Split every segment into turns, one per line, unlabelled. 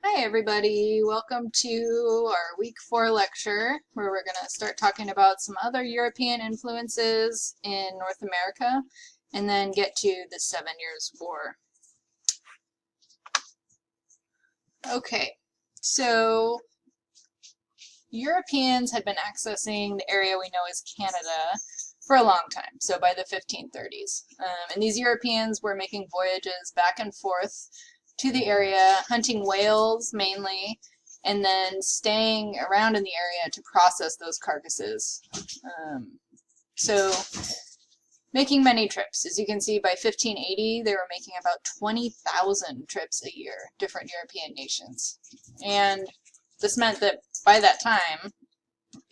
Hi everybody, welcome to our week 4 lecture where we're going to start talking about some other European influences in North America and then get to the 7 Years' War. Okay, so Europeans had been accessing the area we know as Canada for a long time, so by the 1530s. And these Europeans were making voyages back and forth to the area, hunting whales mainly, and then staying around in the area to process those carcasses. So making many trips. As you can see, by 1580, they were making about 20,000 trips a year, different European nations. And this meant that by that time,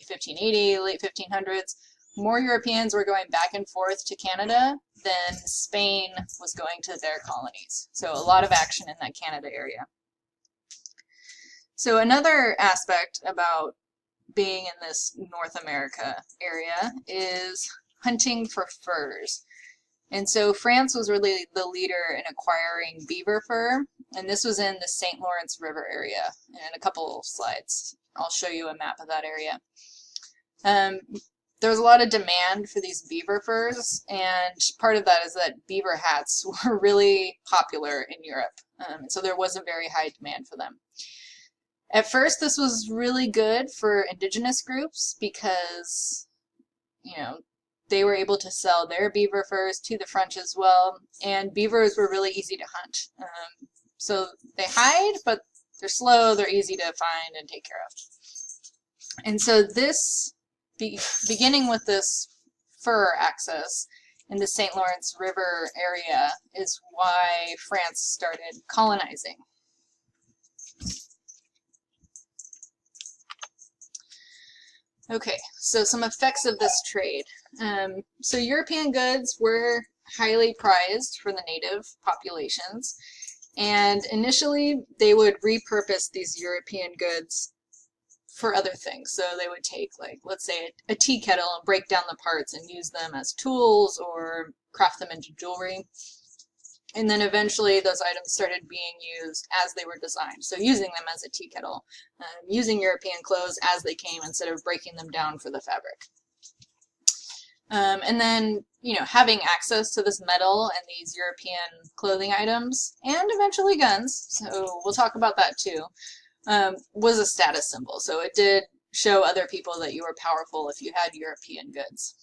1580, late 1500s, more Europeans were going back and forth to Canada than Spain was going to their colonies. So a lot of action in that Canada area. So another aspect about being in this North America area is hunting for furs. And so France was really the leader in acquiring beaver fur, and this was in the St. Lawrence River area. And in a couple slides, I'll show you a map of that area. There was a lot of demand for these beaver furs, and part of that is that beaver hats were really popular in Europe, and so there was a very high demand for them. At first, this was really good for indigenous groups because, they were able to sell their beaver furs to the French as well, and beavers were really easy to hunt. So they hide, but they're slow, they're easy to find and take care of. And so this beginning with this fur access in the St. Lawrence River area is why France started colonizing. Okay, so some effects of this trade. So European goods were highly prized for the native populations, and initially they would repurpose these European goods for other things. So they would take, like, let's say a tea kettle and break down the parts and use them as tools or craft them into jewelry. And then eventually those items started being used as they were designed. So using them as a tea kettle, using European clothes as they came instead of breaking them down for the fabric. And then, having access to this metal and these European clothing items, and eventually guns, so we'll talk about that too, was a status symbol. So it did show other people that you were powerful if you had European goods.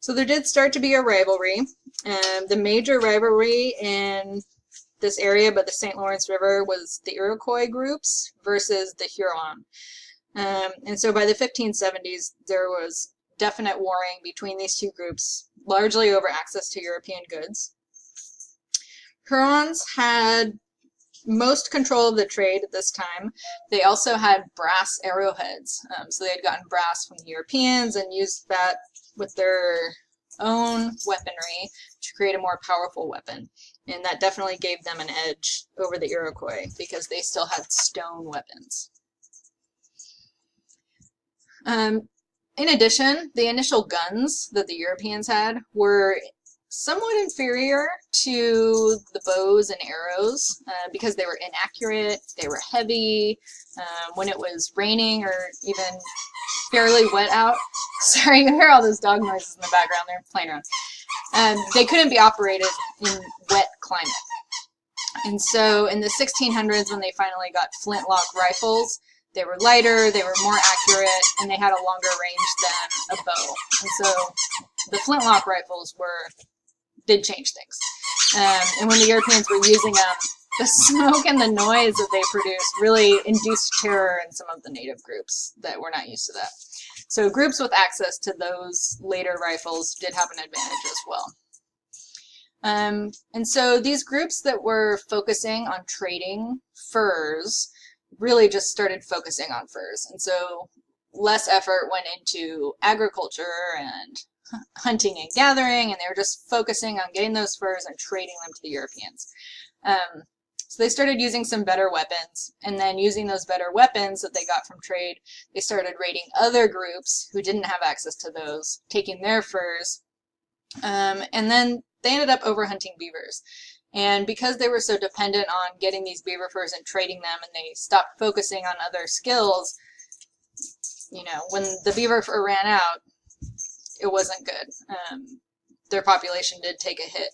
So there did start to be a rivalry. The major rivalry in this area, but the St. Lawrence River, was the Iroquois groups versus the Huron. And so by the 1570s, there was definite warring between these two groups, largely over access to European goods. Hurons had most control of the trade at this time. They also had brass arrowheads. So they had gotten brass from the Europeans and used that with their own weaponry to create a more powerful weapon. And that definitely gave them an edge over the Iroquois because they still had stone weapons. In addition, the initial guns that the Europeans had were somewhat inferior to the bows and arrows because they were inaccurate, they were heavy. When it was raining or even fairly wet out, sorry, you hear all those dog noises in the background, they're playing around. They couldn't be operated in wet climate. And so in the 1600s, when they finally got flintlock rifles, they were lighter, they were more accurate, and they had a longer range than a bow. And so the flintlock rifles did change things. And when the Europeans were using them, the smoke and the noise that they produced really induced terror in some of the native groups that were not used to that. So groups with access to those later rifles did have an advantage as well. And so these groups that were focusing on trading furs really just started focusing on furs. And so less effort went into agriculture and hunting and gathering, and they were just focusing on getting those furs and trading them to the Europeans. So they started using some better weapons, and then using those better weapons that they got from trade, they started raiding other groups who didn't have access to those, taking their furs, and then they ended up overhunting beavers. And because they were so dependent on getting these beaver furs and trading them, and they stopped focusing on other skills, you know, when the beaver fur ran out, it wasn't good. Their population did take a hit.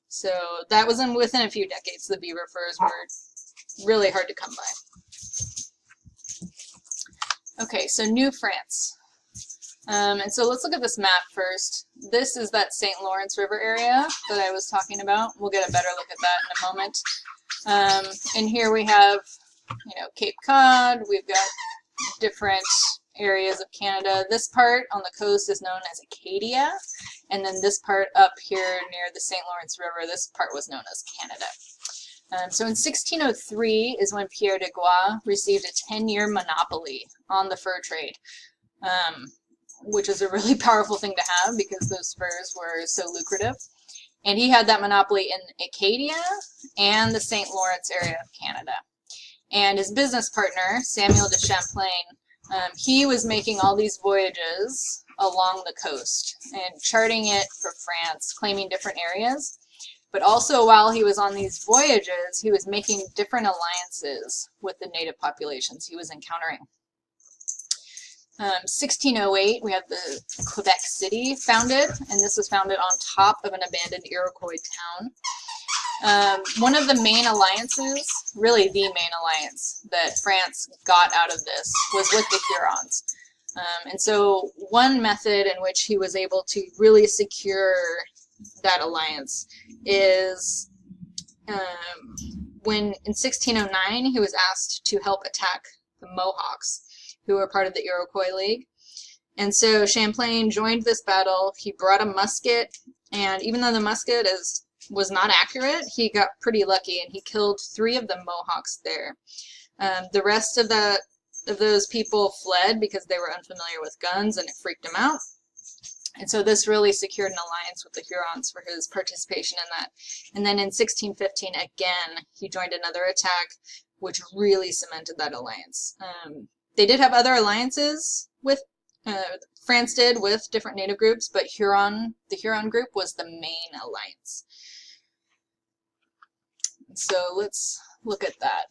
So that was within a few decades. The beaver furs were really hard to come by. Okay, so New France. And so let's look at this map first. This is that St. Lawrence River area that I was talking about. We'll get a better look at that in a moment. And here we have, you know, Cape Cod. We've got different areas of Canada. This part on the coast is known as Acadia. And then this part up here near the St. Lawrence River, this part was known as Canada. So in 1603 is when Pierre de Gois received a 10-year monopoly on the fur trade, which is a really powerful thing to have because those furs were so lucrative. And he had that monopoly in Acadia and the St. Lawrence area of Canada. And his business partner, Samuel de Champlain, he was making all these voyages along the coast and charting it for France, claiming different areas. But also while he was on these voyages, he was making different alliances with the native populations he was encountering. 1608, we have the Quebec City founded, and this was founded on top of an abandoned Iroquois town. One of the main alliances, really the main alliance that France got out of this was with the Hurons. And so one method in which he was able to really secure that alliance is when in 1609 he was asked to help attack the Mohawks, who were part of the Iroquois League. And so Champlain joined this battle. He brought a musket, and even though the musket was not accurate, he got pretty lucky, and he killed 3 of the Mohawks there. The rest of those people fled because they were unfamiliar with guns, and it freaked them out. And so this really secured an alliance with the Hurons for his participation in that. And then in 1615, again, he joined another attack, which really cemented that alliance. They did have other alliances with, France did with different native groups, but the Huron group was the main alliance. So let's look at that.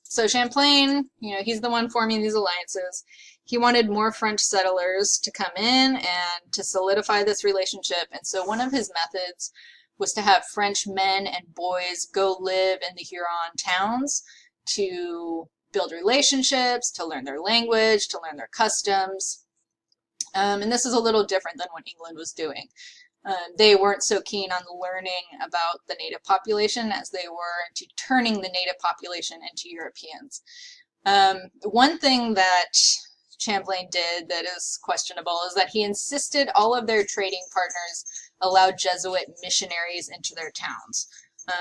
So Champlain, you know, he's the one forming these alliances. He wanted more French settlers to come in and to solidify this relationship. And so one of his methods was to have French men and boys go live in the Huron towns to build relationships, to learn their language, to learn their customs. And this is a little different than what England was doing. They weren't so keen on learning about the native population as they were into turning the native population into Europeans. One thing that Champlain did that is questionable is that he insisted all of their trading partners allow Jesuit missionaries into their towns.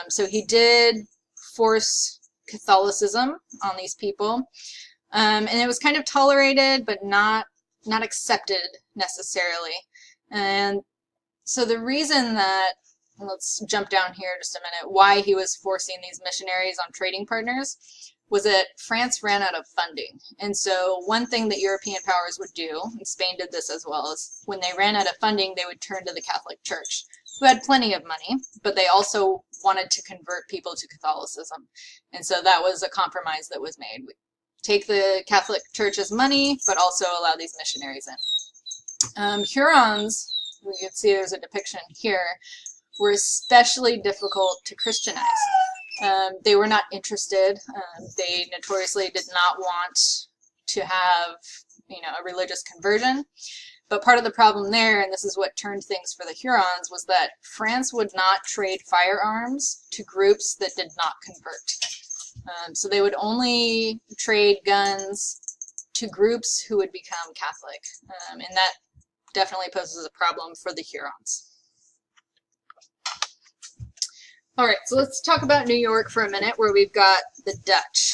So he did force Catholicism on these people, and it was kind of tolerated but not accepted necessarily. And so the reason that, let's jump down here just a minute, why he was forcing these missionaries on trading partners was that France ran out of funding. And so one thing that European powers would do, and Spain did this as well, is when they ran out of funding, they would turn to the Catholic Church, who had plenty of money, but they also wanted to convert people to Catholicism. And so that was a compromise that was made. We take the Catholic Church's money, but also allow these missionaries in. Hurons, you can see there's a depiction here, were especially difficult to Christianize. They were not interested. They notoriously did not want to have, you know, a religious conversion. But part of the problem there, and this is what turned things for the Hurons, was that France would not trade firearms to groups that did not convert. So they would only trade guns to groups who would become Catholic. And that definitely poses a problem for the Hurons. All right, so let's talk about New York for a minute, where we've got the Dutch.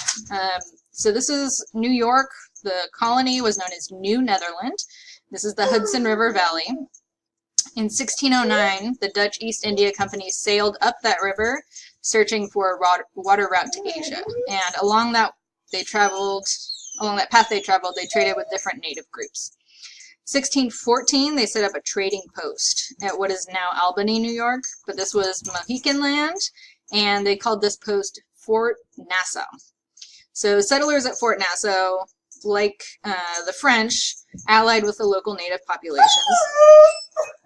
So this is New York. The colony was known as New Netherland. This is the Hudson River Valley. In 1609, the Dutch East India Company sailed up that river, searching for a water route to Asia. And along that path they traveled, they traded with different native groups. 1614, they set up a trading post at what is now Albany, New York, but this was Mohican land, and they called this post Fort Nassau. So settlers at Fort Nassau, like the French, allied with the local native populations.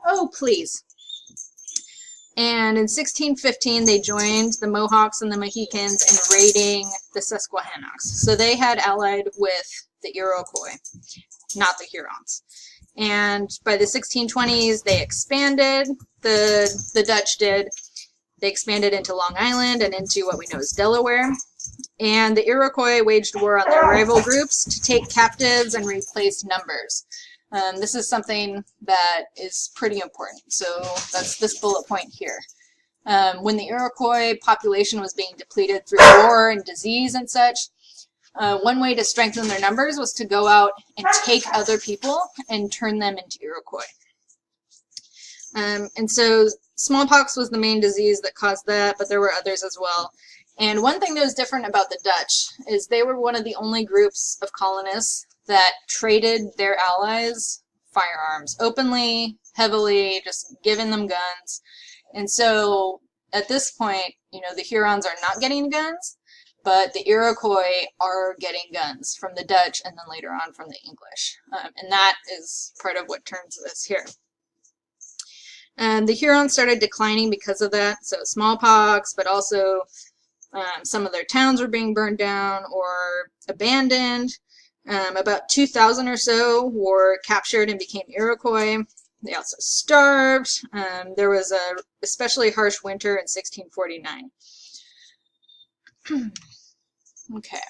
Oh, please. And in 1615, they joined the Mohawks and the Mohicans in raiding the Susquehannocks. So they had allied with the Iroquois, not the Hurons. And by the 1620s, they expanded, the Dutch did. They expanded into Long Island and into what we know as Delaware. And the Iroquois waged war on their rival groups to take captives and replace numbers. This is something that is pretty important. So that's this bullet point here. When the Iroquois population was being depleted through war and disease and such, one way to strengthen their numbers was to go out and take other people and turn them into Iroquois. And so smallpox was the main disease that caused that, but there were others as well. And one thing that was different about the Dutch is they were one of the only groups of colonists that traded their allies firearms openly, heavily, just giving them guns. And so at this point, you know, the Hurons are not getting guns, but the Iroquois are getting guns from the Dutch and then later on from the English. And that is part of what turns this here. And the Hurons started declining because of that. So smallpox, but also some of their towns were being burned down or abandoned. About 2,000 or so were captured and became Iroquois. They also starved. There was a especially harsh winter in 1649. Okay.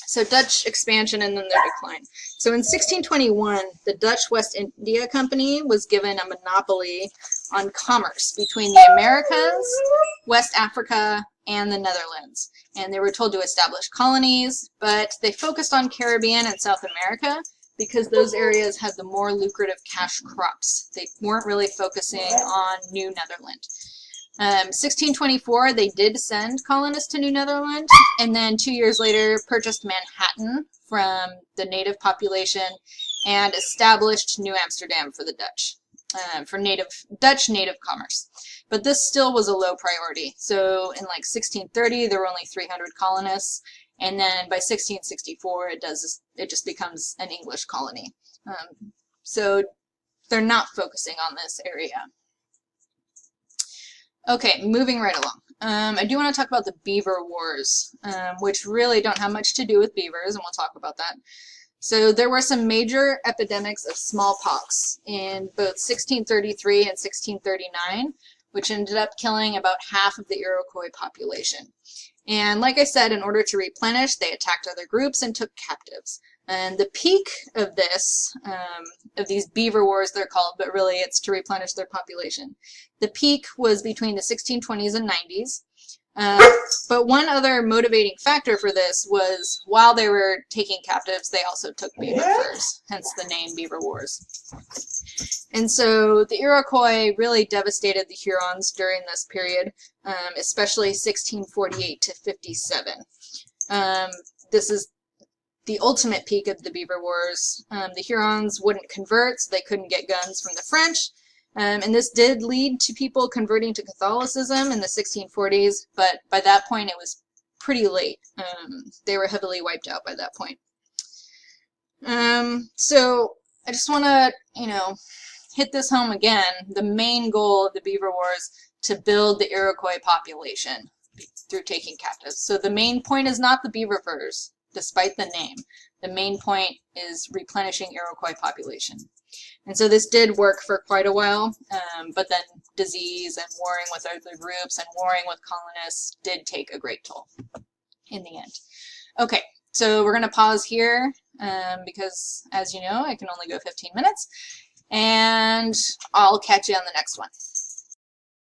So Dutch expansion and then their decline. So in 1621, the Dutch West India Company was given a monopoly on commerce between the Americas, West Africa, and the Netherlands. And they were told to establish colonies, but they focused on Caribbean and South America because those areas had the more lucrative cash crops. They weren't really focusing on New Netherland. 1624, they did send colonists to New Netherland, and then 2 years later purchased Manhattan from the native population and established New Amsterdam for the Dutch, for Dutch native commerce. But this still was a low priority. So in like 1630, there were only 300 colonists, and then by 1664, it just becomes an English colony. So they're not focusing on this area. Okay, moving right along. I do want to talk about the Beaver Wars, which really don't have much to do with beavers, and we'll talk about that. So there were some major epidemics of smallpox in both 1633 and 1639, which ended up killing about half of the Iroquois population. And like I said, in order to replenish, they attacked other groups and took captives. And the peak of this, of these beaver wars they're called, but really it's to replenish their population. The peak was between the 1620s and 90s. But one other motivating factor for this was while they were taking captives, they also took beaver furs, hence the name Beaver Wars. And so the Iroquois really devastated the Hurons during this period, especially 1648 to 57. This is the ultimate peak of the Beaver Wars. The Hurons wouldn't convert, so they couldn't get guns from the French. And this did lead to people converting to Catholicism in the 1640s, but by that point it was pretty late. They were heavily wiped out by that point. So I just want to, hit this home again. The main goal of the Beaver Wars to build the Iroquois population through taking captives. So the main point is not the beaver furs, despite the name. The main point is replenishing Iroquois population. And so this did work for quite a while, but then disease and warring with other groups and warring with colonists did take a great toll in the end. Okay, so we're going to pause here because, as you know, I can only go 15 minutes, and I'll catch you on the next one.